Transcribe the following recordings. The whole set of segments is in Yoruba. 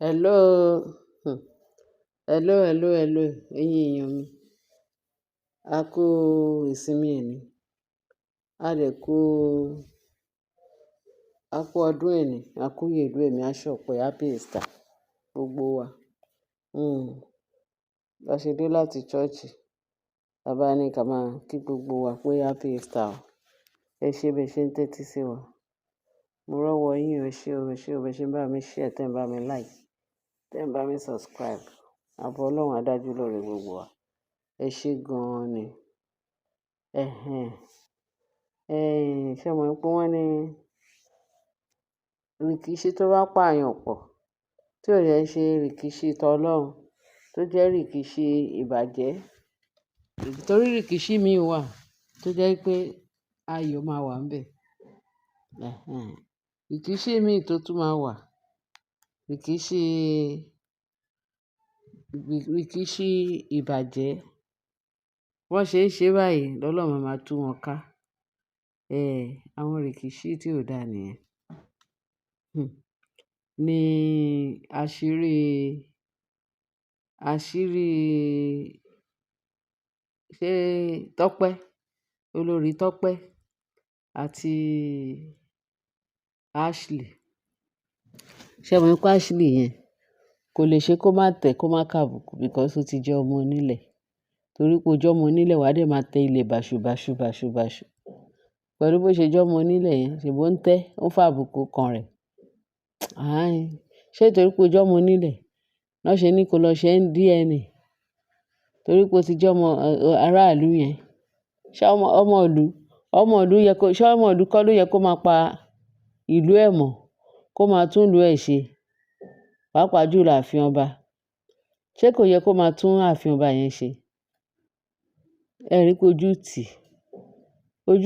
Hello, hello, ẹ̀yin èèyàn mi. A kú ìsinmi ẹ̀ní. A dẹ̀ kú ọdún ẹ̀ní. A kú yèdú ẹ̀mí aṣọ̀pẹ́ happy Easter gbogbo wa. Bá ṣe dé láti ṣọ́ọ̀ṣì, bàbá ní ká máa kí gbogbo wa pé happy Easter o. Ẹ ṣé bẹ́ẹ̀ ṣe ń tẹ́tí sí wa. Mo rọ́wọ́ yín o, ẹ ṣé o, bẹ́ẹ̀ ṣe ń bá mi share, tẹ́ ń bá mi like, tẹ́ ń bá mi subscribe. Ààbò Ọlọ́run á dájú lórí gbogbo wa. Ẹ ṣé gan-an ni. Ṣé o mọ̀ pé wọ́n ní rìkíṣí tó bá pààyàn pọ̀, tí ò dẹ̀ ṣe rìkíṣí tọlọ́run, tó jẹ́ rìkíṣí ìbàjẹ́. Torí rìkíṣí mi wà tó jẹ́ pé ayọ̀ máa wà ńbẹ̀. Rìkíṣí mi tó tún máa wà, rìkíṣí ìbàjẹ́. Wọ́n ṣe ń ṣe báyìí lọ́lọ́run máa tú wọn ká. Àwọn rìkíṣí tí ò dáa nìyẹn. Ní àṣírí ṣé Tọ́pẹ́, olórí Tọ́pẹ́ àti Ashley. Ṣé o mọ̀ pé Ashley yẹn kò lè ṣe kó má tẹ̀ kó má kàbùkù because ó ti jẹ́ ọmọ onílẹ̀. Torí pé ó jẹ́ ọmọ onílẹ̀, wà á dẹ̀ máa tẹ ilẹ̀ bàṣù. Pẹ̀lú bó ṣe jẹ́ ọmọ onílẹ̀ yẹn, ṣèbí ó ń tẹ́, ó ń fàbùkù kan rẹ̀. Ṣé torí pé ó jẹ́ ọmọ onílẹ̀, lọ́ ṣe ní kó lọ ṣe DNA? Torí pé ó ti jẹ́ ọmọ aráàlú yẹn. Ṣé ọmọ ìlú kọ́ ló yẹ kó máa pa ìlú ẹ̀ mọ́, kó máa tún ìlú ẹ̀ ṣe? Pàápàá jùlọ ààfin ọba. Ṣé kò yẹ kó máa tún ààfin ọba yẹn ṣe? Ẹ rí pé ojú tì. Wọ́n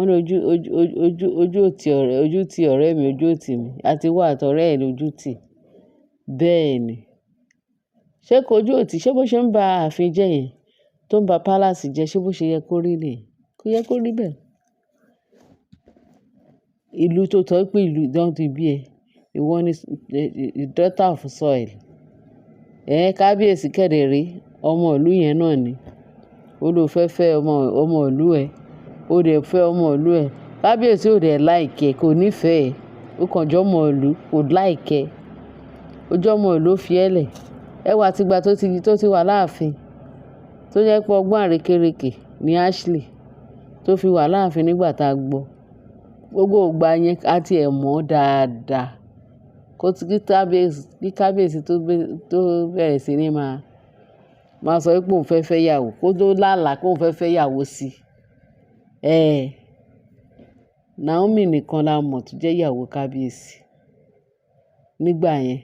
ní ojú ti ọ̀rẹ́ mi, ojú ò tì mí. Àti wà àtọ̀rẹ́ ẹ̀ lójú tì. Bẹ́ẹ̀ ni. Ṣé kò ojú ò tì? Ṣé bó ṣe ń ba ààfin jẹ́ yẹn, tó ń ba palace jẹ́, ṣé bó ṣe yẹ kó rí nìyẹn? Kò yẹ kó rí bẹ́ẹ̀. Ìlú tó tọ́ pé ìlú tán ti bí ẹ, ìwọ ni daughter of soil. Kábíyèsí kẹ̀dẹ̀ rèé, ọmọ ìlú yẹn náà ni. Ó ló fẹ́ fẹ́ ọmọ ìlú ẹ̀. Ó dẹ̀ fẹ́ ọmọ ìlú ẹ̀. Kábíyèsí ò dẹ̀ like ẹ, kò nífẹ̀ẹ́ ẹ. Ó kàn jẹ́ ọmọ ìlú, kò like ẹ. Ó jẹ́ ọmọ ìlú, ó fi ẹ́ lẹ̀. Ẹ wá ti ìgbà tó ti wà láàfin, tó jẹ́ pé ọgbọ́n àrékérekè ni Ashley tó fi wà láàfin nígbà tá a gbọ́. Gbogbo ìgbà yẹn a ti ẹ̀ mọ̀ dáadáa. Kí kábíyèsí tó bẹ̀rẹ̀ sí ní máa sọ pé òun fẹ́ fẹ́ ìyàwó, kó tó lálàá pé òun fẹ́ fẹ́ ìyàwó sí. Naomi nìkan la mọ̀ tó jẹ́ ìyàwó kábíyèsí nígbà yẹn.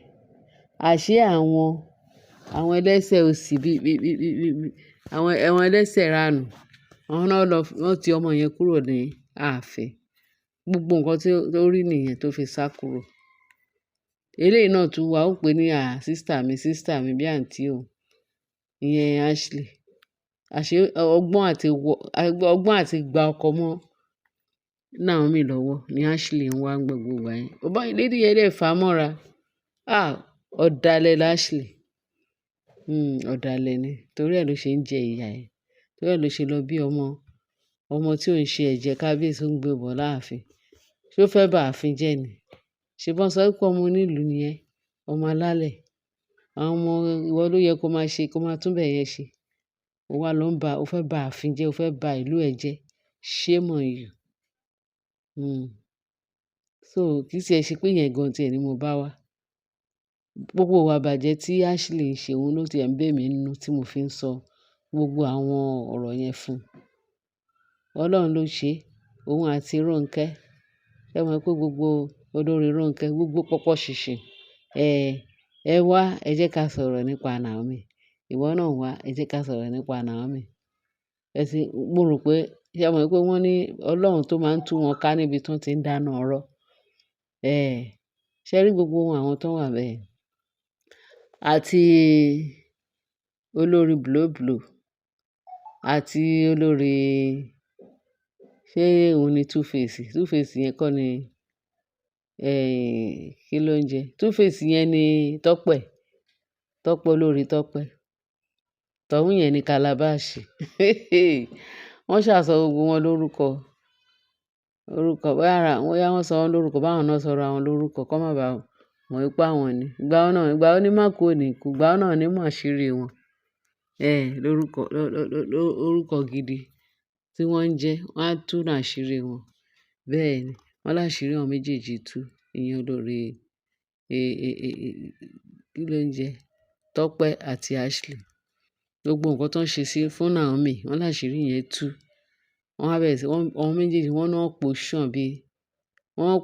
Àṣé àwọn ẹlẹ́sẹ̀ òsì àwọn ẹlẹ́sẹ̀ ìranù, àwọn náà wọ́n ti ọmọ yẹn kúrò ní ààfin. Gbogbo nǹkan tó rí nìyẹn tó fi sá kúrò. Eléyìí náà tún wà, ó pè ní sister mi bí àǹtí òun. Ìyẹn Ashley. Àṣé ọgbọ́n àti gba ọkọ mọ́ Naomi lọ́wọ́ ni Ashley ń wá gbogbo ìgbà yẹn. Lady yẹn dẹ̀ fà á mọ́ra. Ọ̀dàlẹ̀ Ashley. Ọ̀dàlẹ̀ ni. Torí ẹ̀ ló ṣe ń jẹ ìyà ẹ̀. Torí ẹ̀ ló ṣe lọ bí ọmọ tí ò ń ṣe ẹ̀jẹ̀ kábíyèsí ń gbé bọ̀ láàfin. Ṣé ó fẹ́ bá ààfin jẹ́ ni? Ṣé bọ́n sọ pé ọmọ onílùú ni ẹ́, ọmọ alálẹ̀. Àwọn ọmọ ìwọ ló yẹ kó máa tún bẹ̀ yẹn ṣe. Ó fẹ́ bá ààfin jẹ́, ó fẹ́ bá ìlú ẹ̀ jẹ́. Shame on you. So kì í ṣe ẹ ṣe pé ìyẹn gan-an tí ẹ ní mo bá wá. Gbogbo ìwà ìbàjẹ́ tí Ashley ń ṣe, òun ló ti ẹ̀ ń bẹ̀ mí nínú tí mo fi ń sọ gbogbo àwọn ọ̀rọ̀ yẹn fún un. Ọlọ́run ló ṣe. Òun àti Rónkẹ́. Ṣé o mọ̀ pé gbogbo olórí Rónkẹ́, gbogbo pọ̀pọ̀ ṣìnṣìn. Ẹ wá, ẹ jẹ́ ká sọ̀rọ̀ nípa Naomi. Ìwọ náà wá, ẹ jẹ́ ká sọ̀rọ̀ nípa Naomi. Mo rò pé, ṣé o mọ̀ pé wọ́n ní Ọlọ́run tó máa ń tú wọn ká níbi tí wọ́n ti ń dáná ọ̀rọ̀. Ṣé rí gbogbo àwọn tó wà bẹ́ẹ̀? Àti olórí Blue àti olórí, ṣé òun ni Two-Face yẹn kọ́ ni kí ló ń jẹ? Two-Face yẹn ni Tọ́pẹ́, Tọ́pẹ́ olórí Tọ́pẹ́. Tọ̀hún yẹn ni Calabash. Wọ́n ṣà sọ gbogbo wọn lórúkọ. Bóyá wọ́n sọ wọ́n lórúkọ báwọn náà sọra wọn lórúkọ kọ́ má baà mọ̀ wípé àwọn ni. Ìgbà wo ni Mark ò ní kú? Ìgbà wo náà ni mọ̀ àṣírí wọn? Lórúkọ gidi tí wọ́n ń jẹ́, wọ́n á tú àṣírí wọn. Bẹ́ẹ̀ ni, wọ́n láṣìírí àwọn méjèèjì tú. Ìyẹn olórí kí ló ń jẹ́? Tọ́pẹ́ àti Ashley. Gbogbo nǹkan tó ń ṣe fún Naomi, wọ́n láṣìírí yẹn tú. Wọ́n wá bẹ̀rẹ̀ sí, àwọn méjèèjì wọ́n náà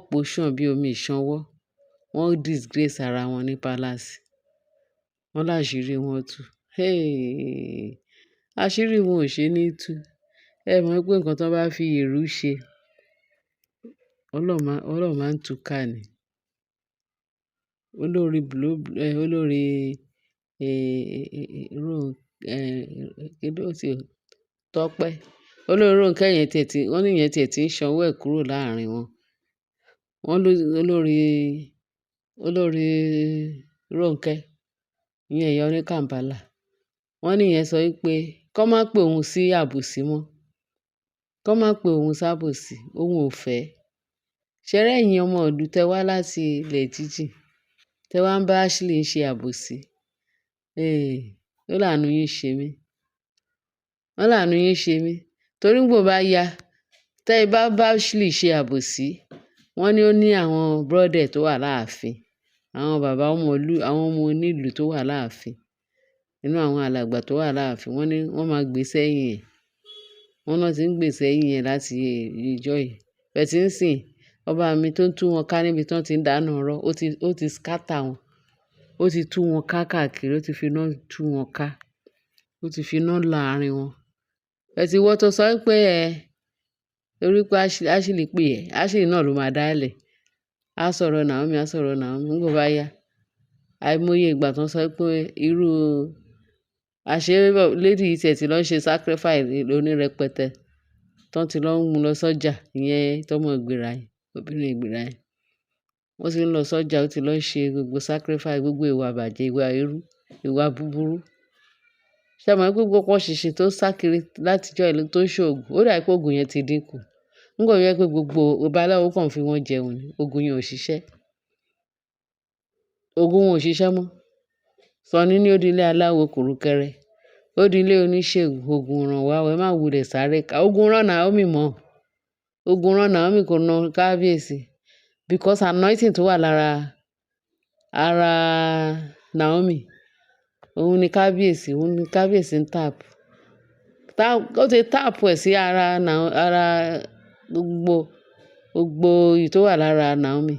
pò ṣàn bí omi ìṣanwọ́. Wọ́n disgrace ara wọn ní palace. Wọ́n láṣìírí wọn tú. Àṣírí wọn ò ṣe ní tú. Ẹ mọ̀ pé nǹkan tó bá fi èrú ṣe, Ọlọ́run máa ń tú ká ni. Olórí Tọ́pẹ́. Olórí Rónkẹ́ yẹn wọ́n ní ìyẹn tiẹ̀ tí ń sanwó ẹ̀ kúrò láàrin wọn. Wọ́n olórí Rónkẹ́, ìyẹn ìyá oní Kàǹbálà. Wọ́n ní ìyẹn sọ wípé kọ́ má pè òun sí àbòsí mọ́. Kọ́ má pè òun sábòsí, òun ò fẹ́. Ṣé rí ẹ̀yin ọmọ ìlú tẹ wá láti ilẹ̀ jíjìn, tẹ wá ń bá Ashley ṣe àbòsí. Ó láàánú yín ṣe mí. Wọ́n láàánú yín ṣe mí. Torí nígbà bá yá, tẹ́ ẹ bá Ashley ṣe àbòsí, wọ́n ní ó ní àwọn brother tó wà láàfin, àwọn bàbá àwọn ọmọ onílùú tó wà láàfin, nínú àwọn alàgbà tó wà láàfin, wọ́n ní wọ́n máa gbé sẹ́yìn ẹ̀. Wọ́n náà ti ń gbé sẹ́yìn ẹ̀ láti ìjọ́ yìí. Bẹ́ẹ̀ tí ń sìn, ọba mi tó ń tú wọn ká níbi tí wọ́n ti ń dáná ọ̀rọ̀, ó ti scatter wọn. Ó ti tú wọn ká káàkiri, ó ti fi iná tú wọn ká. Ó ti fi iná láàárín wọn. Bẹ́ẹ̀ tí wọ́n tó sọ pé torí pé Ashley pè ẹ́, Ashley náà ló máa dálẹ̀. Á sọ̀rọ̀ Naomi. Nígbà bá yá, àìmọye ìgbà tó ń sọ pé irú lady yìí tiẹ̀ tí lọ ń ṣe sacrifice lónírẹpẹtẹ. Tán ti lọ ń mú lọ sọ́jà, ìyẹn tọ́mọ ìgbéra yẹn, obìnrin ìgbéra yẹn. Wọ́n ti ń lọ sọ́jà, ó ti lọ ṣe gbogbo sacrifice, gbogbo ìwà àbàjẹ́, ìwà irú, ìwà búburú. Ṣé ẹ mọ̀ pé gbogbo ṣìṣì tó sá kiri látijọ́ ìlú tó ń ṣoògùn, ó dà pé òògùn yẹn ti dínkù. Nígbà tó yẹ pé gbogbo babaláwo kàn fi wọ́n jẹun ni, òògùn yẹn ò ṣiṣẹ́. Òògùn wọn ò ṣiṣẹ́ mọ́. Sọ̀ní ní ó di ilé aláwo kùrukẹrẹ. Ó di ilé oníṣègùn, òògùn ràn wá, ẹ má wulẹ̀ sáré ká. Òògùn ràn Naomi mọ́. Òògùn ràn Naomi kò na kábíyèsí. Because anointing tó wà lára Naomi, òun ni kábíyèsí ń tap. Ó ti tap ẹ̀ sí ara gbogbo èyí tó wà lára Naomi.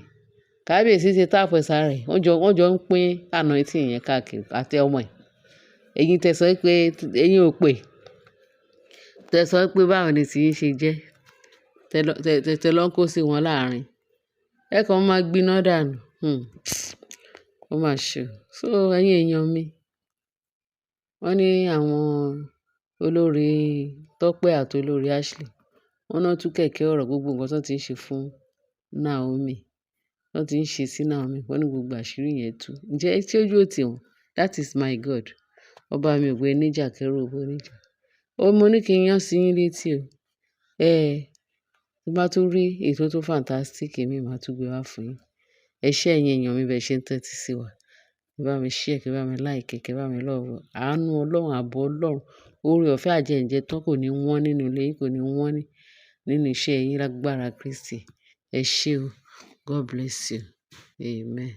Kábíyèsí ti tap ẹ̀ sára ẹ̀. Wọ́n jọ ń pín anointing yẹn káàkiri àti ọmọ ẹ̀. Ẹ̀yin tẹ sọ pé ẹ̀yin ò pè. Tẹ sọ pé báwo ni tí yín ṣe jẹ́. Tẹ lọ ń kó sí wọn láàrin. Ẹ kàn máa gbiná dànù. Ó mà ṣe o. So ẹ̀yin èèyàn mi, wọ́n ní àwọn olórí Tọ́pẹ́ àti olórí Ashley, wọ́n náà tú kẹ̀kẹ́ ọ̀rọ̀ gbogbo nǹkan tó ti ń ṣe fún Naomi. Wọ́n ti ń ṣe sí Naomi. Wọ́n ní gbogbo àṣírí yẹn tú. Ǹjẹ́ tí ojú ò tì wọ́n? That is my God. Ọba mi ò gbé níjà kẹ́rù òbó níjà. Mo ní kí n yán sí yín létí o. Tí bá tún rí ètò tó fantastic, èmi máa tún gbé wá fún yín. Ẹ ṣé ẹ̀yin èèyàn mi bẹ́ẹ̀ ṣe ń tẹ́tí sí wa. Kí bá mi share, kí bá mi like, kí bá mi love. Àánú Ọlọ́run, ààbò Ọlọ́run, oore ọ̀fẹ́ àjẹǹjẹ tán kò ní wọ́n nínú ilé yín, kò ní wọ́n nínú iṣẹ́ yín lágbára Kristi. Ẹ ṣé o. God bless you. Amen.